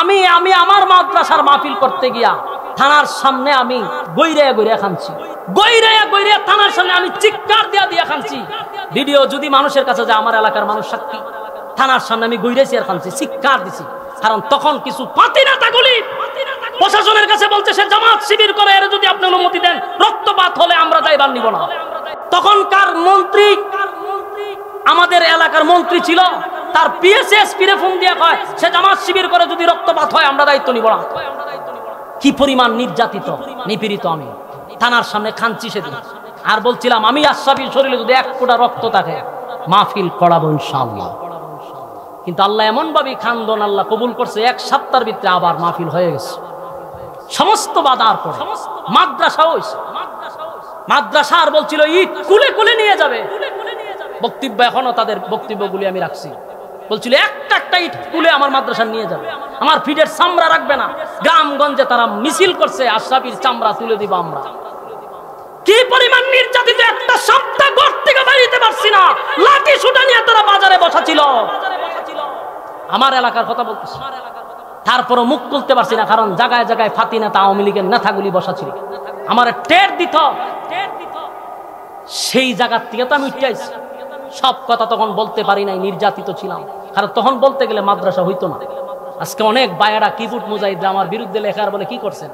আমি আমি আমার মাদ্রাসার মাহফিল করতে গিয়া থানার সামনে আমি গৈরিয়া খানছি, গৈরিয়া থানার সামনে আমি চিৎকার দিয়া খানছি। ভিডিও যদি মানুষের কাছে যায়, আমার এলাকার মানুষ সাক্ষী, থানার সামনে আমি গৈরিয়া খানছি, চিৎকার দিছি। কারণ তখন কিছু পাতি নেতাগুলি প্রশাসনের কাছে বলছে সে জামাত শিবির করে, এর যদি আপনি অনুমতি দেন রক্তপাত হলে আমরা যাইবার নিব না। তখনকার মন্ত্রী, আমাদের এলাকার মন্ত্রী ছিল, তার পিএসএসপি রে ফোন দিয়ে কয় সে জামাত শিবির করে, যদি রক্তপাত হয় আমরা দায়িত্ব নিব না। কি পরিমাণ নির্যাতিত নিপীড়িত আমি থানার সামনে খানছি সেদিন। আর বলছিলাম আমি আশরাফির শরীরে যদি এক ফোঁটা রক্ত থাকে মাহফিল করাবো ইনশাআল্লাহ। কিন্তু আল্লাহ এমন ভাবে খান্দন আল্লাহ কবুল করছে, এক সপ্তাহের ভিতরে আবার মাহফিল হয়ে গেছে। সমস্ত বাধার পর মাদ্রাসা হইছে, মাদ্রাসা আর বলছিল ইট কুলে কুলে নিয়ে যাবে। বক্তব্য এখনো তাদের বক্তব্যগুলি আমি রাখছি, বলছিল একটা ইট কুলে আমার মাদ্রাসা নিয়ে যাবে, আমার ফিটের চামড়া রাখবে না। গ্রামগঞ্জে তারা মিছিল করছে, আশরাফির চামড়া তুলে দিব আমরা। কি পরিমাণ নির্যাতিত, একটা সপ্তাহ ঘর থেকে বেরিয়ে পারছি না, লাঠি সুটা নিয়ে তারা বাজারে বসা ছিল। আমার এলাকার কথা বলতেছি, তারপরও মুখ তুলতে পারছি না, কারণ জায়গায় জায়গায় ফাতি নেতা আওয়ামী লীগের নেতাগুলি বসা ছিল। আমার টের দিত, সেই জায়গার থেকে তো আমি উঠে আইছি। সব কথা তখন বলতে পারি নাই, নির্যাতিত ছিলাম, কারণ তখন বলতে গেলে মাদ্রাসা হইতো না। আজকে অনেক বায়েরা কিবুট মুজাহিদরা আমার বিরুদ্ধে লেখার বলে কি করছেন,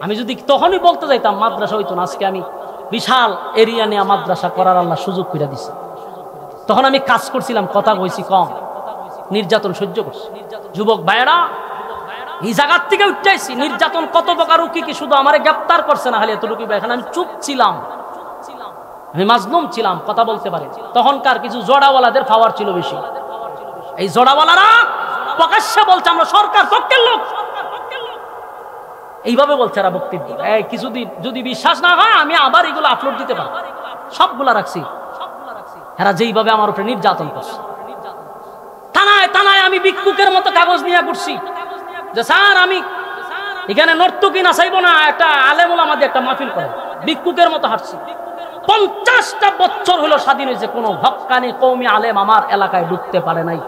আমি যদি তখনই বলতে যাইতাম মাদ্রাসা হইতো না। আজকে আমি বিশাল এরিয়া নিয়ে মাদ্রাসা করার আল্লাহ সুযোগ করে দিছে। তখন আমি কাজ করছিলাম, কথা কইছি কম, নির্যাতন সহ্য করছি। যুবক ভাইয়েরা এই জায়গার থেকে উঠতেছি, নির্যাতন কত প্রকার কি শুধু আমারে গ্রেফতার করছে না, খালি এতটুকু। এখানে আমি চুপ ছিলাম, আমি মাজলুম ছিলাম, কথা বলতে পারি। তখনকার কিছু জোড়াওয়ালাদের পাওয়ার ছিল বেশি। এই জোড়াওয়ালারা প্রকাশ্যে বলছে আমরা সরকার পক্ষের লোক, এইভাবে বলছে এরা বক্তব্য। কিছুদিন যদি বিশ্বাস না হয় আমি আবার এগুলো আপলোড দিতে পারি, সবগুলা রাখছি। এরা যেইভাবে আমার উপরে নির্যাতন করছে, থানায় থানায় আমি ভিক্ষুকের মতো কাগজ নিয়ে ঘুরছি যে স্যার আমি এখানে নর্তকী নাচাইবো না, একটা আলেম ওলামা দিয়ে একটা মাহফিল করে, ভিক্ষুকের মতো হাঁটছি। 50টা বছর হলো স্বাধীন হয়েছে, কোনো হক্কানি কওমি আলেম আমার এলাকায় ঢুকতে পারে নাই।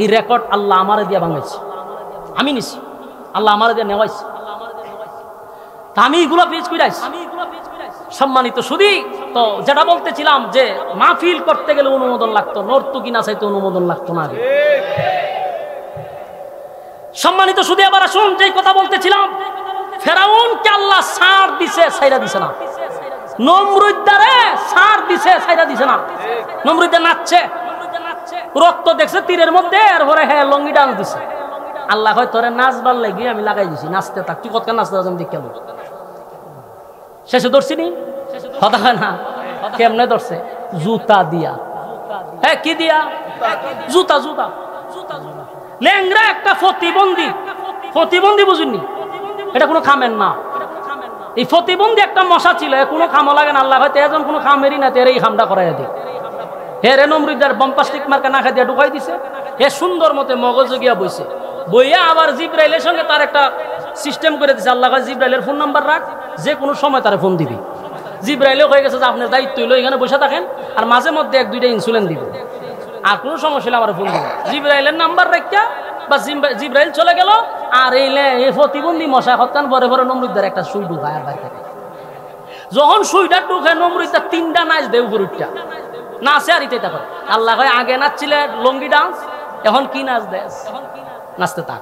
এই রেকর্ড আল্লাহ আমারে দিয়ে ভাঙাইছে, আমি নিছি, আল্লাহ আমারে দিয়ে নেওয়াইছে। আমি এগুলো পেজ কইরাইছি। সম্মানিত শুধু তো যেটা বলতেছিলাম যে মাহফিল করতে গেলে অনুমোদন লাগতো, নর্তকী নাচাইতে অনুমোদন লাগতো না। সম্মানিত শুধু এবার আসুন, যে কথা বলতেছিলাম, ফেরাউনকে আল্লাহ ছাড় দিছে, ছাইরা দিছে না। নমরুদ্দারে ছাড় দিছে, ছাইরা দিছে না। নমরুদ্দার নাচছে, রক্ত দেখছে তীরের মধ্যে, এরপরে হ্যাঁ লঙ্গি ডান্স দিছে। আল্লাহ হয় তোরে নাচবার লাগি আমি লাগাই দিছি, নাচতে থাক, তুই কতক্ষণ নাচতে আমি দেখে কেমন শেষে ধরছি নি কথা হয় না। কেমনে ধরছে? জুতা দিয়া। হ্যাঁ কি দিয়া? জুতা জুতা ল্যাংরা একটা প্রতিবন্ধী বুঝুননি, এটা কোনো খামের না। এই প্রতিবন্ধী একটা মশা ছিল, কোনো খামও লাগে না। আল্লাহ হয়তো এজন কোনো খামেরই না, তেরে এই খামটা করাই দিই। হে রে নমরুদ্দার বম্পাস্টিক মার্কা না খাই দিয়ে ঢুকাই দিছে। হে সুন্দর মতে মগজ গিয়া বইছে, বইয়া আবার জিব্রাইলের সঙ্গে তার একটা সিস্টেম করে দিছে। আল্লাহ জিব্রাইলের ফোন নাম্বার রাখ, যে কোনো সময় তারা ফোন দিবি। জিব্রাইলও হয়ে গেছে যে আপনার দায়িত্ব হইলো এখানে বসে থাকেন, আর মাঝে মধ্যে 1-2টা ইনসুলিন দিবে, আর কোনো সমস্যা হলে আমার ফোন দিবে। জিব্রাইলের নাম্বার রাখা বা জিব্রাইল চলে গেল, আর এই প্রতিবন্ধী মশা হত্যান পরে পরে নমরুদ্দার একটা সুই ঢুকায় আর বাইরে থেকে। যখন সুইটা ঢুকে নমরুদ্দার 3টা নাচ দেউ গরুটা নাচে আর ইতে করে। আল্লাহ হয় আগে নাচছিলে লঙ্গি ডান্স, এখন কি নাচ দেশ, নাচতে থাক।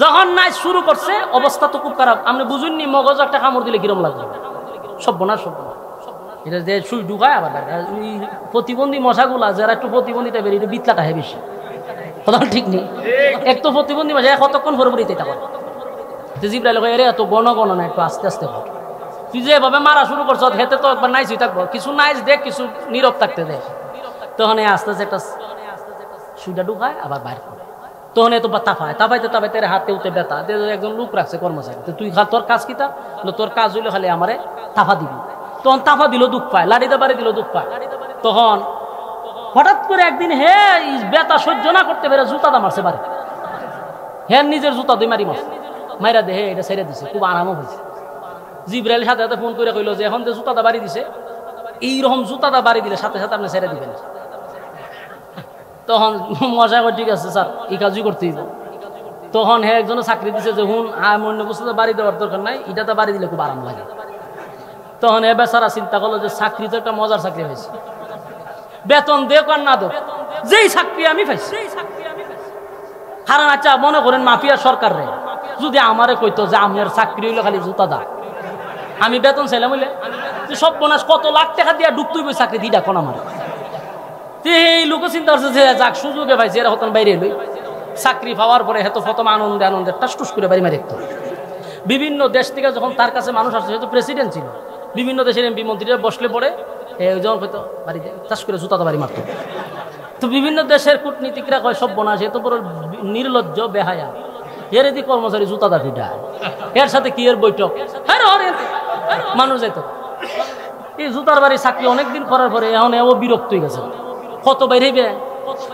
যখন নাচ শুরু করছে অবস্থা তো খুব খারাপ। আপনি বুঝুননি মগজ একটা কামড় দিলে কিরম লাগবে, সর্বনাশ সর্বনাশ। এটা যে সুই ঢুকায় আবার প্রতিবন্ধী মশাগুলা যারা একটু প্রতিবন্ধী টাইপের, এটা বিতলাটা হয় বেশি, কথা ঠিক নেই। এক তো প্রতিবন্ধী মশা কতক্ষণ ভরপুরি এটা করে জিব্রাইল কয় এত গণ না, একটু আস্তে আস্তে কর। তুই যেভাবে মারা শুরু করছ হেতে তো একবার নাইচ হয়ে থাকবো, কিছু নাইচ দেখ, কিছু নীরব থাকতে দেখ। তখন আস্তে আস্তে একটা সুইটা ঢুকায় আবার বাইর করে। তখন এত তাপাইতে তার হাতে উঠে ব্যথা। একজন লোক রাখছে কর্মচারী, তুই তোর কাজ কি তা, তোর কাজ হইলে খালি আমারে তাফা দিবি। তখন তাফা দিল দুঃখ পায়, লাঠিতে বাড়ি দিল দুঃখ পায়। তখন হঠাৎ করে একদিন হে ব্যথা সহ্য না করতে পেরে জুতাটা মারছে বাড়ি। হ্যাঁ নিজের জুতা দুই মারি মারছে, মাইরা দে এটা ছেড়ে দিছে, খুব আরামও হয়েছে। জিব্রাইলের সাথে সাথে ফোন করে কইল যে এখন যে জুতাটা বাড়ি দিছে, এইরকম জুতাটা বাড়ি দিলে সাথে সাথে আপনি ছেড়ে দিবেন। তখন মজা করে ঠিক আছে স্যার এই কাজই করতে দিব। তখন হে একজন চাকরি দিছে যে হুন অন্য বস্তু বাড়ি দেওয়ার দরকার নাই, এটা তো বাড়ি দিলে খুব আরাম লাগে। তখন এ বেচারা চিন্তা করলো যে চাকরি তো একটা মজার চাকরি হয়েছে, বেতন দেখ আর না দেখ, যেই চাকরি আমি পাইছি। কারণ আচ্ছা মনে করেন মাফিয়া সরকার রে যদি আমারে কইতো যে আমার চাকরি হইলো খালি জুতা দা, আমি বেতন চাইলাম হইলে সব বোনাস কত লাখ টাকা দিয়া ডুবতুই চাকরি দিই এখন আমার। এই লোক চিন্তা করছে যে যাক সুযোগে পাইছে এরা হতন বাইরে এলই চাকরি পাওয়ার পরে হেতু প্রথম আনন্দে আনন্দে টাস করে বাড়ি মারি দেখতো। বিভিন্ন দেশ থেকে যখন তার কাছে মানুষ আসছে, যেহেতু প্রেসিডেন্ট ছিল, বিভিন্ন দেশের এমপি মন্ত্রীরা বসলে পড়ে যখন হয়তো বাড়িতে চাষ করে জুতাতে বাড়ি মারত। তো বিভিন্ন দেশের কূটনীতিকরা কয় সব বোনা এত বড় নির্লজ্জ বেহায়া, এর এদি কর্মচারী জুতাদা পিটা, এর সাথে কি এর বৈঠক, মানুষ যেত। এই জুতার বাড়ি চাকরি অনেকদিন করার পরে এখন ও বিরক্ত হয়ে গেছে, কত বাইরে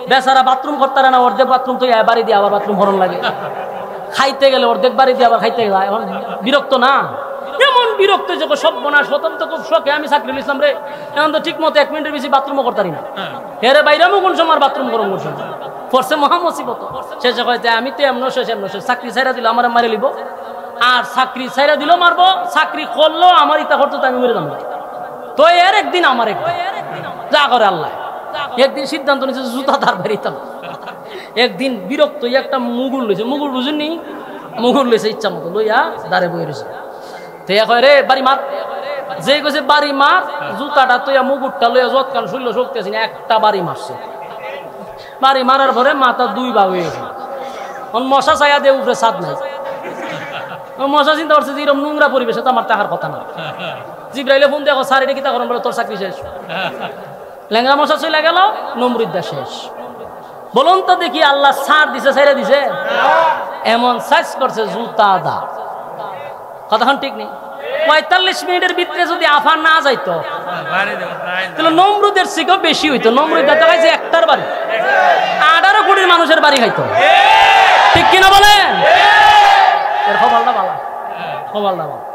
বেচারা বাথরুম করতে না, অর্ধেক বাথরুম তো বাড়ি দিয়ে আবার বাথরুম ভরণ লাগে, খাইতে গেলে অর্ধেক বাড়ি দিয়ে আবার খাইতে গেলে এখন বিরক্ত না, এমন বিরক্ত যখন সব বোনা স্বতন্ত্র খুব শখে আমি চাকরি নিলাম রে, এখন তো ঠিক মতো 1 মিনিটের বেশি বাথরুমও করতে পারি না, হেরে বাইরে কোন সময় বাথরুম গরম করছে পড়ছে মহামসিবত। শেষে কয়েছে আমি তো এমন শেষ চাকরি ছাইরা দিল আমার মারে লিব, আর চাকরি ছাইরা দিল মারবো, চাকরি করলো আমার ইতা করতো তো আমি মরে যাবো। তো এর একদিন আমার একদিন যা করে আল্লাহ, একদিন সিদ্ধান্ত নিয়েছে জুতা তার বাড়িতাম। একদিন বিরক্ত একটা মুগুর লইছে, মুগুর বুঝুননি, মুগুর লইছে ইচ্ছা মতো লইয়া দাঁড়ে বই রয়েছে। তো কয় রে বাড়ি মার, যে কইছে বাড়ি মার, জুতাটা তো মুগুরটা লইয়া যৎকান শুনল শক্তি আছে না, একটা বাড়ি মারছে। বাড়ি মারার পরে মাথা 2 ভাগ হয়ে গেছে। মশা চাইয়া দিয়ে উপরে ছাদ নাই, মশা চিন্তা করছে যে এরকম নোংরা পরিবেশে তো আমার টাকার কথা না। জিব্রাইলে ফোন দেখো স্যার এটা কি তা করেন, বলে তোর চাকরি শেষ। ল্যাংরা মশা চলে গেল, নমরুদ্দা শেষ। বলুন তো দেখি আল্লাহ ছাড় দিছে ছেড়ে দিছে? এমন সাইজ করছে জুতা দা, কথাখন ঠিক নেই। 45 মিনিটের ভিতরে যদি আফা না যাইতো তাহলে নমরুদের থেকেও বেশি হইতো। নমরুদ দেখাইছে একটার বাড়ি 18 কোটির মানুষের বাড়ি খাইতো, ঠিক কিনা বলেন? এর খবরটা বালা, খবরটা বালা।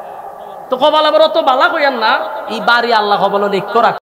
তো কপাল আবার অত বালা কইয়ান না, এই বাড়ি আল্লাহ কপাল লিখ রাখ।